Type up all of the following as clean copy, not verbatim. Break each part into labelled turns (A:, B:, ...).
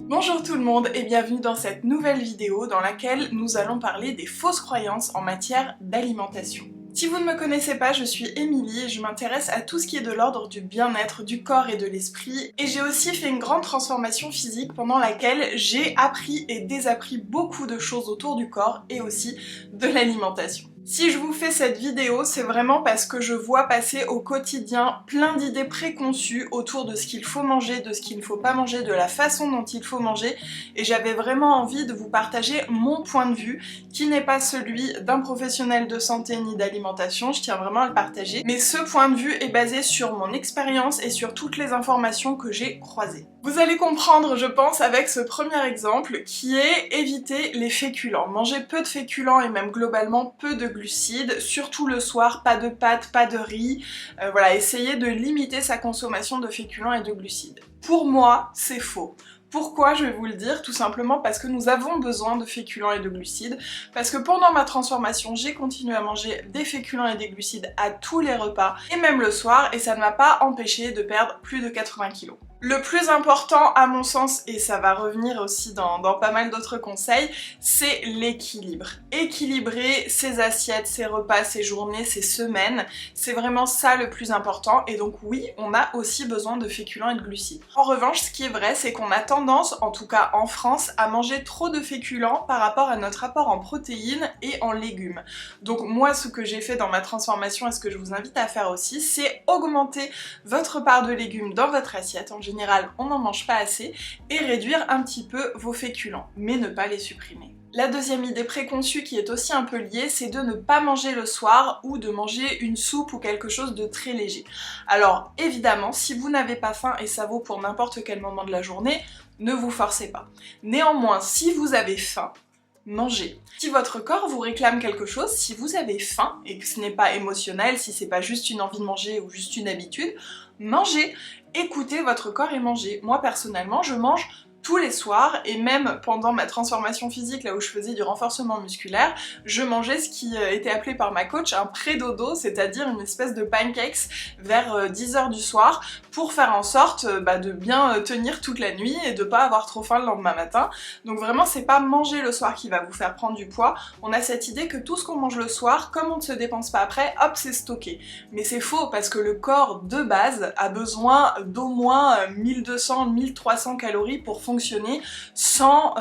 A: Bonjour tout le monde et bienvenue dans cette nouvelle vidéo dans laquelle nous allons parler des fausses croyances en matière d'alimentation. Si vous ne me connaissez pas, je suis Émilie et je m'intéresse à tout ce qui est de l'ordre du bien-être, du corps et de l'esprit. Et j'ai aussi fait une grande transformation physique pendant laquelle j'ai appris et désappris beaucoup de choses autour du corps et aussi de l'alimentation. Si je vous fais cette vidéo, c'est vraiment parce que je vois passer au quotidien plein d'idées préconçues autour de ce qu'il faut manger, de ce qu'il ne faut pas manger, de la façon dont il faut manger, et j'avais vraiment envie de vous partager mon point de vue, qui n'est pas celui d'un professionnel de santé ni d'alimentation, je tiens vraiment à le partager, mais ce point de vue est basé sur mon expérience et sur toutes les informations que j'ai croisées. Vous allez comprendre, je pense, avec ce premier exemple, qui est éviter les féculents. Manger peu de féculents et même globalement peu de glucides, surtout le soir, pas de pâtes, pas de riz, voilà, essayer de limiter sa consommation de féculents et de glucides. Pour moi, c'est faux. Pourquoi? Je vais vous le dire, tout simplement parce que nous avons besoin de féculents et de glucides, parce que pendant ma transformation, j'ai continué à manger des féculents et des glucides à tous les repas, et même le soir, et ça ne m'a pas empêché de perdre plus de 80 kilos. Le plus important à mon sens, et ça va revenir aussi dans pas mal d'autres conseils, c'est l'équilibre. Équilibrer ses assiettes, ses repas, ses journées, ses semaines, c'est vraiment ça le plus important, et donc oui, on a aussi besoin de féculents et de glucides. En revanche, ce qui est vrai, c'est qu'on a tendance, en tout cas en France, à manger trop de féculents par rapport à notre apport en protéines et en légumes. Donc moi, ce que j'ai fait dans ma transformation et ce que je vous invite à faire aussi, c'est augmenter votre part de légumes dans votre assiette. En général, on n'en mange pas assez, et réduire un petit peu vos féculents, mais ne pas les supprimer. La deuxième idée préconçue qui est aussi un peu liée, c'est de ne pas manger le soir ou de manger une soupe ou quelque chose de très léger. Alors évidemment, si vous n'avez pas faim, et ça vaut pour n'importe quel moment de la journée, ne vous forcez pas. Néanmoins, si vous avez faim, mangez. Si votre corps vous réclame quelque chose, si vous avez faim et que ce n'est pas émotionnel, si c'est pas juste une envie de manger ou juste une habitude, mangez. Écoutez votre corps et mangez. Moi personnellement, je mange tous les soirs, et même pendant ma transformation physique, là où je faisais du renforcement musculaire, je mangeais ce qui était appelé par ma coach un pré-dodo, c'est-à-dire une espèce de pancakes vers 10h du soir, pour faire en sorte de bien tenir toute la nuit et de pas avoir trop faim le lendemain matin. Donc vraiment, c'est pas manger le soir qui va vous faire prendre du poids. On a cette idée que tout ce qu'on mange le soir, comme on ne se dépense pas après, hop, c'est stocké. Mais c'est faux, parce que le corps de base a besoin d'au moins 1200-1300 calories pour fonctionner sans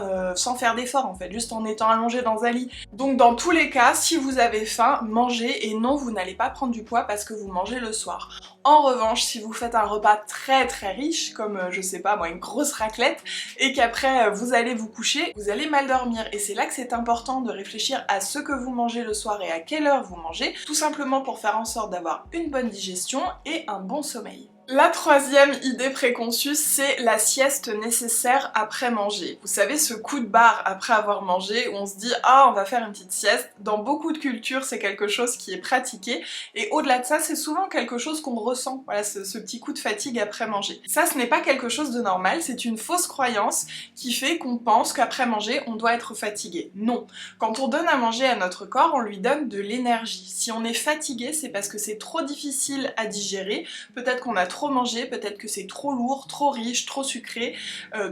A: faire d'effort en fait, juste en étant allongé dans un lit. Donc dans tous les cas, si vous avez faim, mangez, et non, vous n'allez pas prendre du poids parce que vous mangez le soir. En revanche, si vous faites un repas très très riche, comme je sais pas moi, une grosse raclette, et qu'après vous allez vous coucher, vous allez mal dormir, et c'est là que c'est important de réfléchir à ce que vous mangez le soir et à quelle heure vous mangez, tout simplement pour faire en sorte d'avoir une bonne digestion et un bon sommeil. La troisième idée préconçue, c'est la sieste nécessaire après manger. Vous savez, ce coup de barre après avoir mangé, où on se dit « Ah, on va faire une petite sieste ». Dans beaucoup de cultures, c'est quelque chose qui est pratiqué, et au-delà de ça, c'est souvent quelque chose qu'on ressent, voilà, ce petit coup de fatigue après manger. Ça, ce n'est pas quelque chose de normal, c'est une fausse croyance qui fait qu'on pense qu'après manger, on doit être fatigué. Non. Quand on donne à manger à notre corps, on lui donne de l'énergie. Si on est fatigué, c'est parce que c'est trop difficile à digérer, peut-être qu'on a trop mangé, peut-être que c'est trop lourd, trop riche, trop sucré,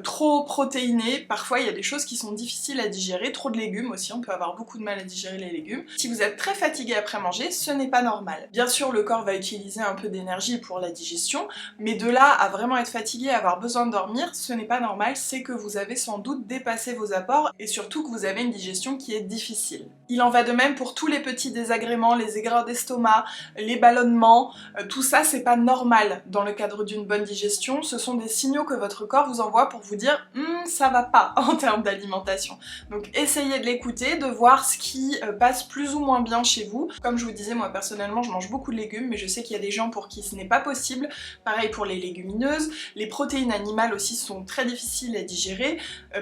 A: trop protéiné. Parfois il y a des choses qui sont difficiles à digérer, trop de légumes aussi, on peut avoir beaucoup de mal à digérer les légumes. Si vous êtes très fatigué après manger, ce n'est pas normal. Bien sûr, le corps va utiliser un peu d'énergie pour la digestion, mais de là à vraiment être fatigué, avoir besoin de dormir, ce n'est pas normal, c'est que vous avez sans doute dépassé vos apports, et surtout que vous avez une digestion qui est difficile. Il en va de même pour tous les petits désagréments, les aigreurs d'estomac, les ballonnements, tout ça c'est pas normal dans le cadre d'une bonne digestion, ce sont des signaux que votre corps vous envoie pour vous dire ça va pas en termes d'alimentation. Donc essayez de l'écouter, de voir ce qui passe plus ou moins bien chez vous. Comme je vous disais, moi personnellement je mange beaucoup de légumes, mais je sais qu'il y a des gens pour qui ce n'est pas possible. Pareil pour les légumineuses, les protéines animales aussi sont très difficiles à digérer.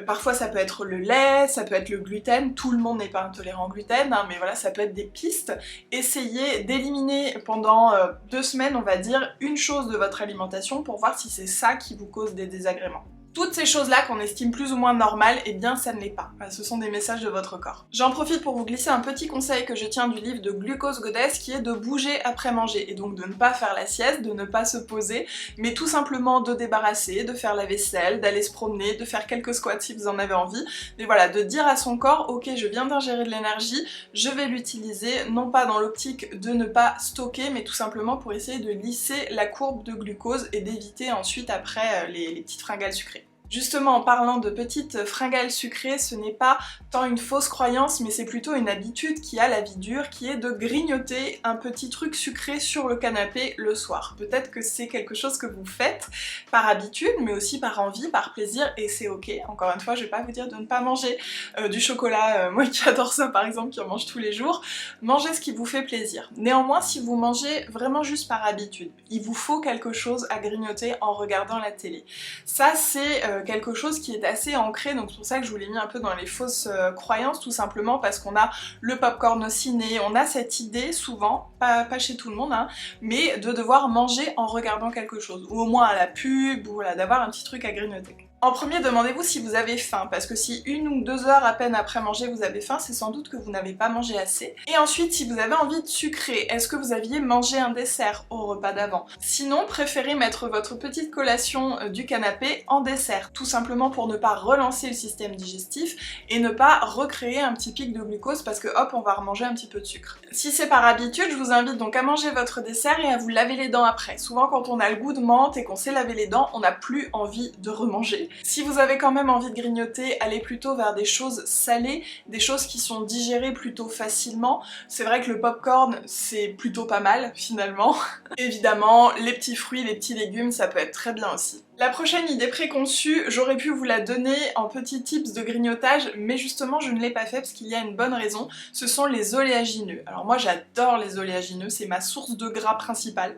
A: Parfois ça peut être le lait, ça peut être le gluten, tout le monde n'est pas intolérant au gluten, hein, mais voilà, ça peut être des pistes. Essayez d'éliminer pendant 2 semaines, on va dire, une chose de votre alimentation pour voir si c'est ça qui vous cause des désagréments. Toutes ces choses-là qu'on estime plus ou moins normales, eh bien ça ne l'est pas. Ce sont des messages de votre corps. J'en profite pour vous glisser un petit conseil que je tiens du livre de Glucose Goddess qui est de bouger après manger et donc de ne pas faire la sieste, de ne pas se poser, mais tout simplement de débarrasser, de faire la vaisselle, d'aller se promener, de faire quelques squats si vous en avez envie, mais voilà, de dire à son corps ok je viens d'ingérer de l'énergie, je vais l'utiliser, non pas dans l'optique de ne pas stocker, mais tout simplement pour essayer de lisser la courbe de glucose et d'éviter ensuite après les petites fringales sucrées. Justement, en parlant de petites fringales sucrées, ce n'est pas tant une fausse croyance, mais c'est plutôt une habitude qui a la vie dure, qui est de grignoter un petit truc sucré sur le canapé le soir. Peut-être que c'est quelque chose que vous faites par habitude, mais aussi par envie, par plaisir, et c'est ok. Encore une fois, je vais pas vous dire de ne pas manger du chocolat, moi qui adore ça par exemple, qui en mange tous les jours. Mangez ce qui vous fait plaisir. Néanmoins, si vous mangez vraiment juste par habitude, il vous faut quelque chose à grignoter en regardant la télé. Ça, c'est quelque chose qui est assez ancré, donc c'est pour ça que je vous l'ai mis un peu dans les fausses croyances, tout simplement parce qu'on a le popcorn au ciné, on a cette idée souvent, pas chez tout le monde, hein, mais de devoir manger en regardant quelque chose, ou au moins à la pub, ou voilà, d'avoir un petit truc à grignoter. En premier, demandez-vous si vous avez faim, parce que si 1 ou 2 heures à peine après manger vous avez faim, c'est sans doute que vous n'avez pas mangé assez. Et ensuite, si vous avez envie de sucrer, est-ce que vous aviez mangé un dessert au repas d'avant? Sinon, préférez mettre votre petite collation du canapé en dessert, tout simplement pour ne pas relancer le système digestif et ne pas recréer un petit pic de glucose parce que hop, on va remanger un petit peu de sucre. Si c'est par habitude, je vous invite donc à manger votre dessert et à vous laver les dents après. Souvent, quand on a le goût de menthe et qu'on s'est lavé les dents, on n'a plus envie de remanger. Si vous avez quand même envie de grignoter, allez plutôt vers des choses salées, des choses qui sont digérées plutôt facilement. C'est vrai que le popcorn, c'est plutôt pas mal finalement. Évidemment, les petits fruits, les petits légumes, ça peut être très bien aussi. La prochaine idée préconçue, j'aurais pu vous la donner en petits tips de grignotage, mais justement je ne l'ai pas fait parce qu'il y a une bonne raison, ce sont les oléagineux. Alors moi j'adore les oléagineux, c'est ma source de gras principale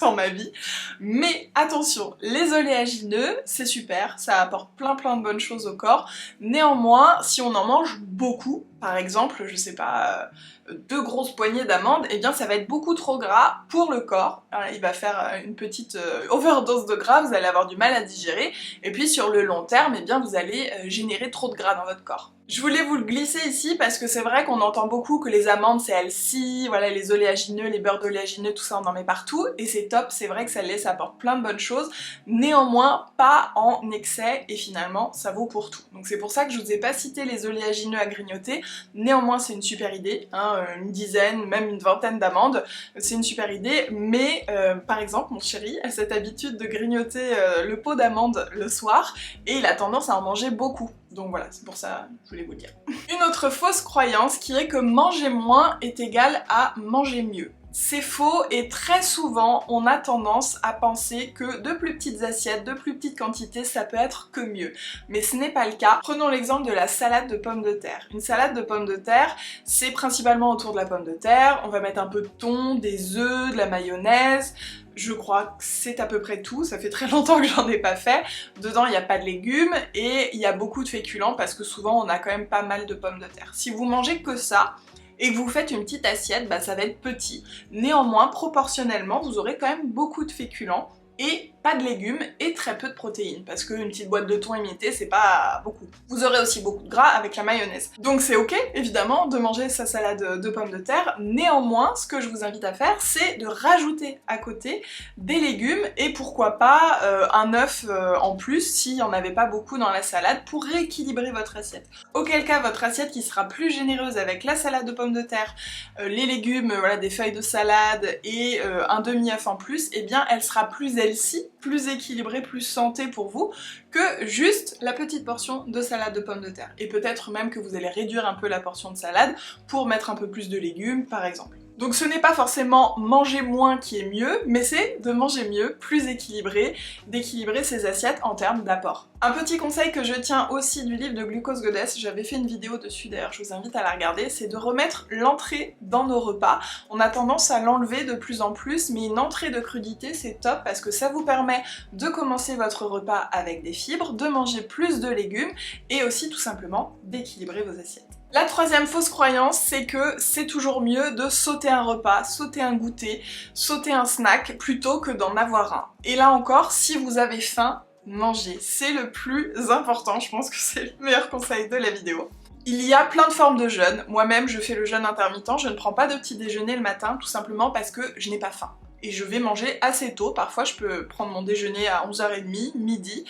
A: dans ma vie, mais attention, les oléagineux c'est super, ça apporte plein de bonnes choses au corps, néanmoins si on en mange beaucoup, par exemple, je sais pas, 2 grosses poignées d'amandes, eh bien ça va être beaucoup trop gras pour le corps. Alors, il va faire une petite overdose de gras, vous allez avoir du mal à digérer, et puis sur le long terme, eh bien vous allez générer trop de gras dans votre corps. Je voulais vous le glisser ici parce que c'est vrai qu'on entend beaucoup que les amandes c'est healthy, voilà les oléagineux, les beurres d'oléagineux, tout ça on en met partout et c'est top, c'est vrai que ça apporte plein de bonnes choses, néanmoins pas en excès et finalement ça vaut pour tout. Donc c'est pour ça que je vous ai pas cité les oléagineux à grignoter, néanmoins c'est une super idée, hein, une dizaine, même une vingtaine d'amandes, c'est une super idée, mais par exemple mon chéri a cette habitude de grignoter le pot d'amandes le soir et il a tendance à en manger beaucoup. Donc voilà, c'est pour ça que je voulais vous le dire. Une autre fausse croyance qui est que manger moins est égal à manger mieux. C'est faux et très souvent on a tendance à penser que de plus petites assiettes, de plus petites quantités, ça peut être que mieux. Mais ce n'est pas le cas. Prenons l'exemple de la salade de pommes de terre. Une salade de pommes de terre, c'est principalement autour de la pomme de terre, on va mettre un peu de thon, des œufs, de la mayonnaise. Je crois que c'est à peu près tout, ça fait très longtemps que j'en ai pas fait. Dedans il n'y a pas de légumes et il y a beaucoup de féculents parce que souvent on a quand même pas mal de pommes de terre. Si vous mangez que ça, et que vous faites une petite assiette, bah ça va être petit. Néanmoins, proportionnellement, vous aurez quand même beaucoup de féculents et pas de légumes et très peu de protéines parce qu'une petite boîte de thon émiettée c'est pas beaucoup. Vous aurez aussi beaucoup de gras avec la mayonnaise. Donc c'est ok évidemment de manger sa salade de pommes de terre, néanmoins ce que je vous invite à faire c'est de rajouter à côté des légumes et pourquoi pas un œuf en plus s'il n'y en avait pas beaucoup dans la salade pour rééquilibrer votre assiette. Auquel cas votre assiette qui sera plus généreuse avec la salade de pommes de terre, les légumes, voilà des feuilles de salade et un demi-œuf en plus, et eh bien elle sera plus healthy, plus équilibré, plus santé pour vous que juste la petite portion de salade de pommes de terre. Et peut-être même que vous allez réduire un peu la portion de salade pour mettre un peu plus de légumes par exemple. Donc ce n'est pas forcément manger moins qui est mieux, mais c'est de manger mieux, plus équilibré, d'équilibrer ses assiettes en termes d'apport. Un petit conseil que je tiens aussi du livre de Glucose Goddess, j'avais fait une vidéo dessus d'ailleurs, je vous invite à la regarder, c'est de remettre l'entrée dans nos repas. On a tendance à l'enlever de plus en plus, mais une entrée de crudité c'est top parce que ça vous permet de commencer votre repas avec des fibres, de manger plus de légumes et aussi tout simplement d'équilibrer vos assiettes. La troisième fausse croyance, c'est que c'est toujours mieux de sauter un repas, sauter un goûter, sauter un snack, plutôt que d'en avoir un. Et là encore, si vous avez faim, manger. C'est le plus important, je pense que c'est le meilleur conseil de la vidéo. Il y a plein de formes de jeûne. Moi-même, je fais le jeûne intermittent, je ne prends pas de petit déjeuner le matin, tout simplement parce que je n'ai pas faim. Et je vais manger assez tôt, parfois je peux prendre mon déjeuner à 11h30, midi,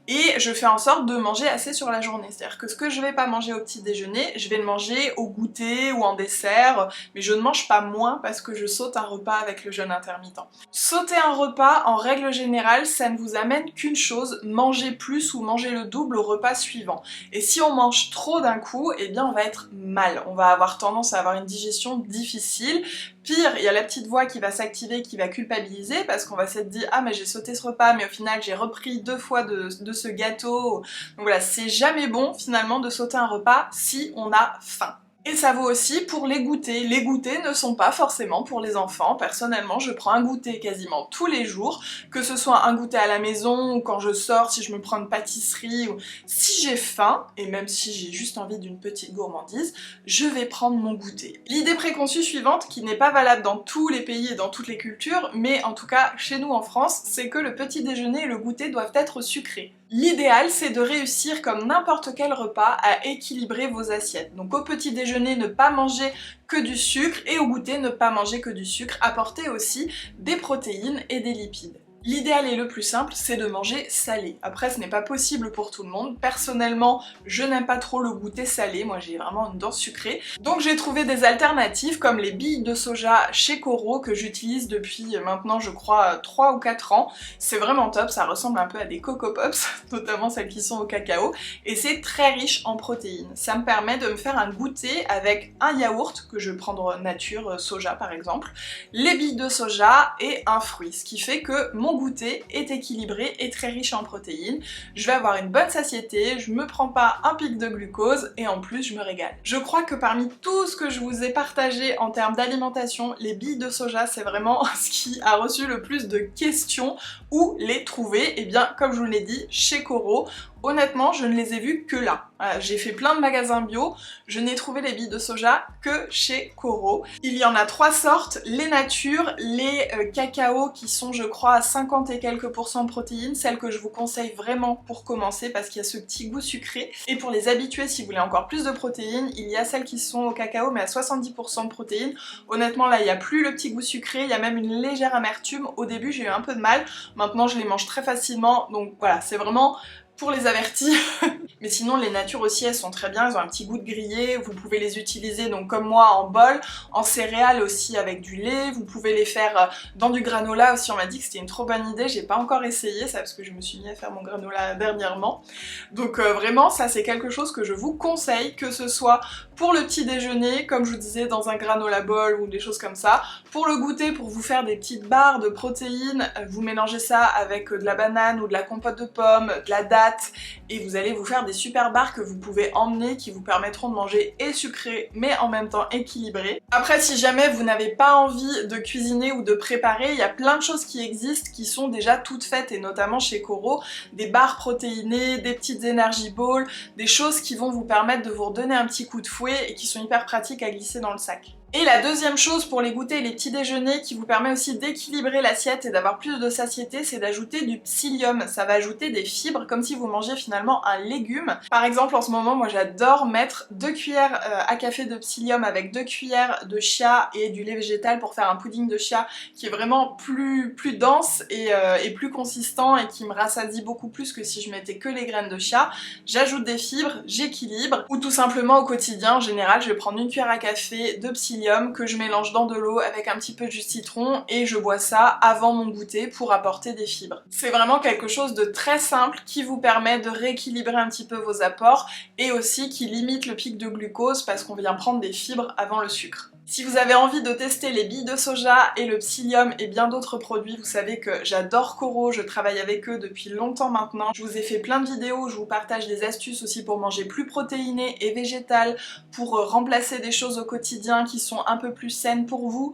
A: et je fais en sorte de manger assez sur la journée. C'est-à-dire que ce que je vais pas manger au petit déjeuner, je vais le manger au goûter ou en dessert, mais je ne mange pas moins parce que je saute un repas avec le jeûne intermittent. Sauter un repas, en règle générale, ça ne vous amène qu'une chose, manger plus ou manger le double au repas suivant. Et si on mange trop d'un coup, eh bien on va être mal, on va avoir tendance à avoir une digestion difficile. Pire, il y a la petite voix qui va s'activer, qui va culpabiliser, parce qu'on va se dire « Ah mais j'ai sauté ce repas, mais au final j'ai repris 2 fois de ce gâteau ». Donc voilà, c'est jamais bon finalement de sauter un repas si on a faim. Et ça vaut aussi pour les goûters. Les goûters ne sont pas forcément pour les enfants. Personnellement, je prends un goûter quasiment tous les jours, que ce soit un goûter à la maison, ou quand je sors, si je me prends une pâtisserie, ou si j'ai faim, et même si j'ai juste envie d'une petite gourmandise, je vais prendre mon goûter. L'idée préconçue suivante, qui n'est pas valable dans tous les pays et dans toutes les cultures, mais en tout cas chez nous en France, c'est que le petit déjeuner et le goûter doivent être sucrés. L'idéal, c'est de réussir, comme n'importe quel repas, à équilibrer vos assiettes. Donc au petit déjeuner, ne pas manger que du sucre, et au goûter, ne pas manger que du sucre. Apporter aussi des protéines et des lipides. L'idéal et le plus simple, c'est de manger salé. Après, ce n'est pas possible pour tout le monde. Personnellement, je n'aime pas trop le goûter salé, moi j'ai vraiment une dent sucrée. Donc j'ai trouvé des alternatives comme les billes de soja chez Coro que j'utilise depuis maintenant je crois 3 ou 4 ans. C'est vraiment top, ça ressemble un peu à des Coco Pops, notamment celles qui sont au cacao, et c'est très riche en protéines. Ça me permet de me faire un goûter avec un yaourt, que je vais prendre nature soja par exemple, les billes de soja et un fruit, ce qui fait que mon goûter est équilibré et très riche en protéines. Je vais avoir une bonne satiété, je me prends pas un pic de glucose et en plus je me régale. Je crois que parmi tout ce que je vous ai partagé en termes d'alimentation, les billes de soja c'est vraiment ce qui a reçu le plus de questions. Où les trouver? Et bien comme je vous l'ai dit, chez Coro. Honnêtement, je ne les ai vus que là. J'ai fait plein de magasins bio, je n'ai trouvé les billes de soja que chez Coro. Il y en a 3 sortes, les natures, les cacao qui sont je crois à 50 et quelques % de protéines, celles que je vous conseille vraiment pour commencer parce qu'il y a ce petit goût sucré. Et pour les habitués, si vous voulez encore plus de protéines, il y a celles qui sont au cacao mais à 70 % de protéines. Honnêtement là, il n'y a plus le petit goût sucré, il y a même une légère amertume. Au début j'ai eu un peu de mal, maintenant je les mange très facilement, donc voilà, c'est vraiment pour les avertis. Mais sinon les natures aussi elles sont très bien, elles ont un petit goût de grillé, vous pouvez les utiliser donc comme moi en bol, en céréales aussi avec du lait, vous pouvez les faire dans du granola aussi, on m'a dit que c'était une trop bonne idée, j'ai pas encore essayé ça parce que je me suis mis à faire mon granola dernièrement. Donc vraiment ça c'est quelque chose que je vous conseille, que ce soit pour le petit déjeuner, comme je vous disais dans un granola bol ou des choses comme ça, pour le goûter, pour vous faire des petites barres de protéines, vous mélangez ça avec de la banane ou de la compote de pommes, de la date, et vous allez vous faire des super barres que vous pouvez emmener qui vous permettront de manger et sucré mais en même temps équilibré. Après si jamais vous n'avez pas envie de cuisiner ou de préparer, il y a plein de choses qui existent qui sont déjà toutes faites et notamment chez Coro, des barres protéinées, des petites energy balls, des choses qui vont vous permettre de vous redonner un petit coup de fouet et qui sont hyper pratiques à glisser dans le sac. Et la deuxième chose pour les goûters et les petits déjeuners qui vous permet aussi d'équilibrer l'assiette et d'avoir plus de satiété, c'est d'ajouter du psyllium. Ça va ajouter des fibres comme si vous mangiez finalement un légume. Par exemple en ce moment moi j'adore mettre 2 cuillères à café de psyllium avec 2 cuillères de chia et du lait végétal pour faire un pudding de chia qui est vraiment plus dense et plus consistant et qui me rassasie beaucoup plus que si je mettais que les graines de chia. J'ajoute des fibres, j'équilibre, ou tout simplement au quotidien en général je vais prendre 1 cuillère à café de psyllium que je mélange dans de l'eau avec un petit peu de jus de citron et je bois ça avant mon goûter pour apporter des fibres. C'est vraiment quelque chose de très simple qui vous permet de rééquilibrer un petit peu vos apports et aussi qui limite le pic de glucose parce qu'on vient prendre des fibres avant le sucre. Si vous avez envie de tester les billes de soja et le psyllium et bien d'autres produits, vous savez que j'adore Coro, je travaille avec eux depuis longtemps maintenant. Je vous ai fait plein de vidéos où je vous partage des astuces aussi pour manger plus protéiné et végétal, pour remplacer des choses au quotidien qui sont un peu plus saines pour vous,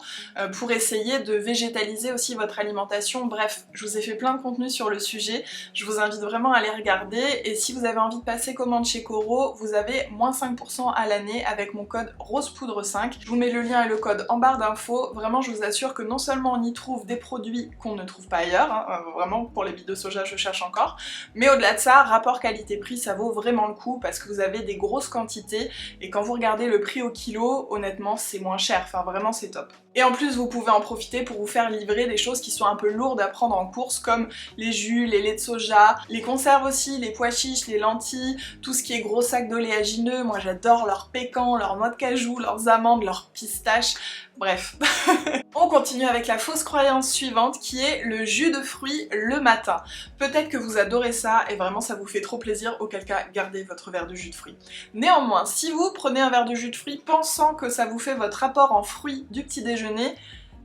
A: pour essayer de végétaliser aussi votre alimentation. Bref, je vous ai fait plein de contenu sur le sujet, je vous invite vraiment à les regarder et si vous avez envie de passer commande chez Coro, vous avez moins 5% à l'année avec mon code ROSEPOUDRE5. Je vous mets le le lien et le code en barre d'infos. Vraiment, je vous assure que non seulement on y trouve des produits qu'on ne trouve pas ailleurs, hein, vraiment pour les billes de soja je cherche encore, mais au-delà de ça, rapport qualité-prix, ça vaut vraiment le coup parce que vous avez des grosses quantités et quand vous regardez le prix au kilo, honnêtement c'est moins cher, enfin vraiment c'est top. Et en plus vous pouvez en profiter pour vous faire livrer des choses qui sont un peu lourdes à prendre en course comme les jus, les laits de soja, les conserves aussi, les pois chiches, les lentilles, tout ce qui est gros sacs d'oléagineux. Moi j'adore leurs pécans, leurs noix de cajou, leurs amandes, leurs pistaches, bref. On continue avec la fausse croyance suivante qui est le jus de fruits le matin. Peut-être que vous adorez ça et vraiment ça vous fait trop plaisir, auquel cas gardez votre verre de jus de fruits. Néanmoins, si vous prenez un verre de jus de fruits pensant que ça vous fait votre apport en fruits du petit déjeuner,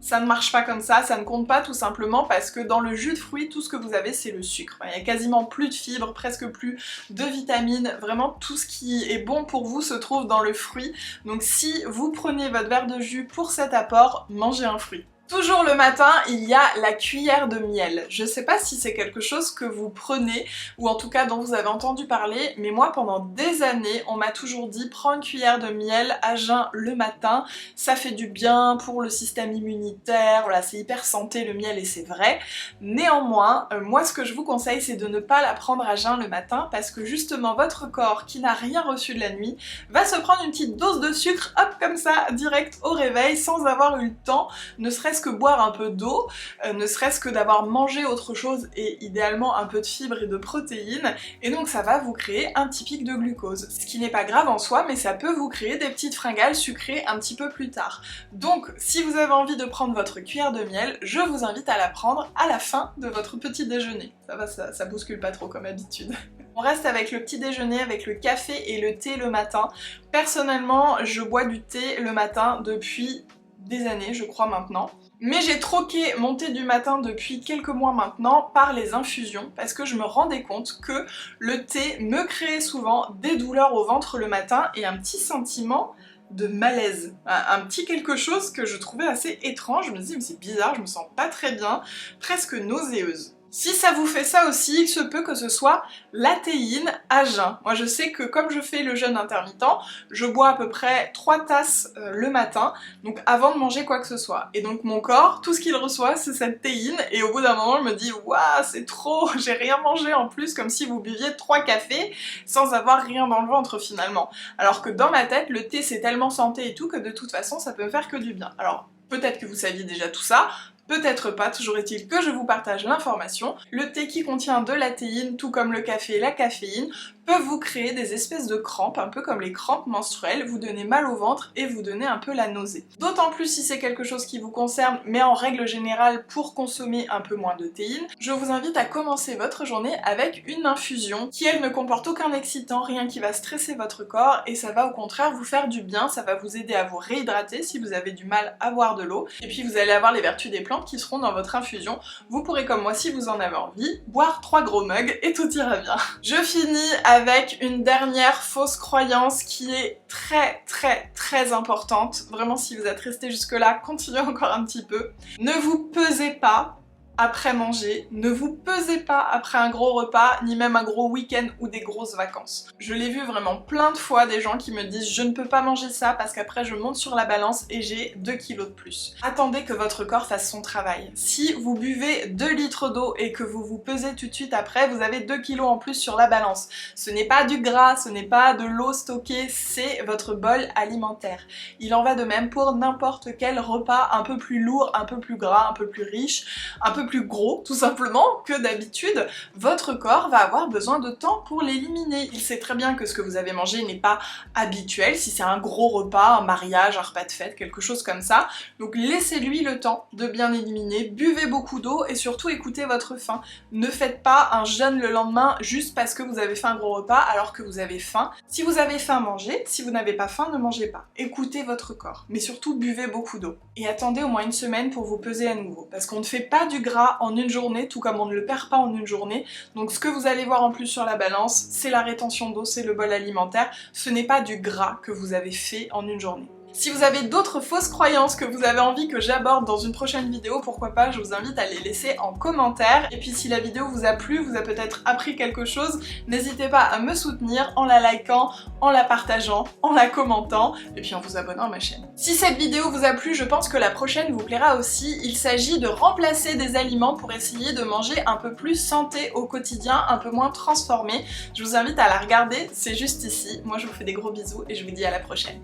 A: ça ne marche pas comme ça ne compte pas tout simplement parce que dans le jus de fruits, tout ce que vous avez c'est le sucre. Il y a quasiment plus de fibres, presque plus de vitamines, vraiment tout ce qui est bon pour vous se trouve dans le fruit. Donc si vous prenez votre verre de jus pour cet apport, mangez un fruit. Toujours le matin, il y a la cuillère de miel. Je sais pas si c'est quelque chose que vous prenez, ou en tout cas dont vous avez entendu parler, mais moi pendant des années, on m'a toujours dit prends une cuillère de miel à jeun le matin, ça fait du bien pour le système immunitaire, voilà, c'est hyper santé le miel et c'est vrai. Néanmoins, moi ce que je vous conseille c'est de ne pas la prendre à jeun le matin parce que justement votre corps qui n'a rien reçu de la nuit va se prendre une petite dose de sucre, hop comme ça, direct au réveil sans avoir eu le temps, ne serait-ce que boire un peu d'eau, ne serait-ce que d'avoir mangé autre chose et idéalement un peu de fibres et de protéines, et donc ça va vous créer un petit pic de glucose. Ce qui n'est pas grave en soi, mais ça peut vous créer des petites fringales sucrées un petit peu plus tard. Donc si vous avez envie de prendre votre cuillère de miel, je vous invite à la prendre à la fin de votre petit déjeuner. Ça va, ça bouscule pas trop comme habitude. On reste avec le petit déjeuner, avec le café et le thé le matin. Personnellement, je bois du thé le matin depuis des années, je crois maintenant. Mais j'ai troqué mon thé du matin depuis quelques mois maintenant par les infusions parce que je me rendais compte que le thé me créait souvent des douleurs au ventre le matin et un petit sentiment de malaise, un petit quelque chose que je trouvais assez étrange. Je me disais mais c'est bizarre, je me sens pas très bien, presque nauséeuse. Si ça vous fait ça aussi, il se peut que ce soit la théine à jeun. Moi je sais que comme je fais le jeûne intermittent, je bois à peu près 3 tasses le matin, donc avant de manger quoi que ce soit. Et donc mon corps, tout ce qu'il reçoit c'est cette théine, et au bout d'un moment je me dis waouh c'est trop, j'ai rien mangé en plus, comme si vous buviez 3 cafés sans avoir rien dans le ventre finalement. Alors que dans ma tête, le thé c'est tellement santé et tout que de toute façon ça peut me faire que du bien. Alors peut-être que vous saviez déjà tout ça, peut-être pas, toujours est-il que je vous partage l'information. Le thé qui contient de la théine, tout comme le café et la caféine, peuvent vous créer des espèces de crampes, un peu comme les crampes menstruelles, vous donner mal au ventre et vous donner un peu la nausée. D'autant plus si c'est quelque chose qui vous concerne, mais en règle générale pour consommer un peu moins de théine, je vous invite à commencer votre journée avec une infusion qui elle ne comporte aucun excitant, rien qui va stresser votre corps et ça va au contraire vous faire du bien, ça va vous aider à vous réhydrater si vous avez du mal à boire de l'eau et puis vous allez avoir les vertus des plantes qui seront dans votre infusion. Vous pourrez comme moi si vous en avez envie, boire 3 gros mugs et tout ira bien. Je finis avec une dernière fausse croyance qui est très importante. Vraiment si vous êtes resté jusque là, continuez encore un petit peu. Ne vous pesez pas après manger, ne vous pesez pas après un gros repas, ni même un gros week-end ou des grosses vacances. Je l'ai vu vraiment plein de fois, des gens qui me disent je ne peux pas manger ça parce qu'après je monte sur la balance et j'ai 2 kilos de plus. Attendez que votre corps fasse son travail. Si vous buvez 2 litres d'eau et que vous vous pesez tout de suite après, vous avez 2 kilos en plus sur la balance. Ce n'est pas du gras, ce n'est pas de l'eau stockée, c'est votre bol alimentaire. Il en va de même pour n'importe quel repas un peu plus lourd, un peu plus gras, un peu plus riche, un peu plus gros tout simplement que d'habitude, votre corps va avoir besoin de temps pour l'éliminer. Il sait très bien que ce que vous avez mangé n'est pas habituel, si c'est un gros repas, un mariage, un repas de fête, quelque chose comme ça. Donc laissez-lui le temps de bien éliminer, buvez beaucoup d'eau et surtout écoutez votre faim. Ne faites pas un jeûne le lendemain juste parce que vous avez fait un gros repas alors que vous avez faim. Si vous avez faim, mangez. Si vous n'avez pas faim, ne mangez pas. Écoutez votre corps. Mais surtout, buvez beaucoup d'eau. Et attendez au moins une semaine pour vous peser à nouveau. Parce qu'on ne fait pas du gras en une journée, tout comme on ne le perd pas en une journée. Donc ce que vous allez voir en plus sur la balance, c'est la rétention d'eau, c'est le bol alimentaire. Ce n'est pas du gras que vous avez fait en une journée. Si vous avez d'autres fausses croyances que vous avez envie que j'aborde dans une prochaine vidéo, pourquoi pas, je vous invite à les laisser en commentaire. Et puis si la vidéo vous a plu, vous a peut-être appris quelque chose, n'hésitez pas à me soutenir en la likant, en la partageant, en la commentant, et puis en vous abonnant à ma chaîne. Si cette vidéo vous a plu, je pense que la prochaine vous plaira aussi. Il s'agit de remplacer des aliments pour essayer de manger un peu plus santé au quotidien, un peu moins transformé. Je vous invite à la regarder, c'est juste ici. Moi je vous fais des gros bisous et je vous dis à la prochaine.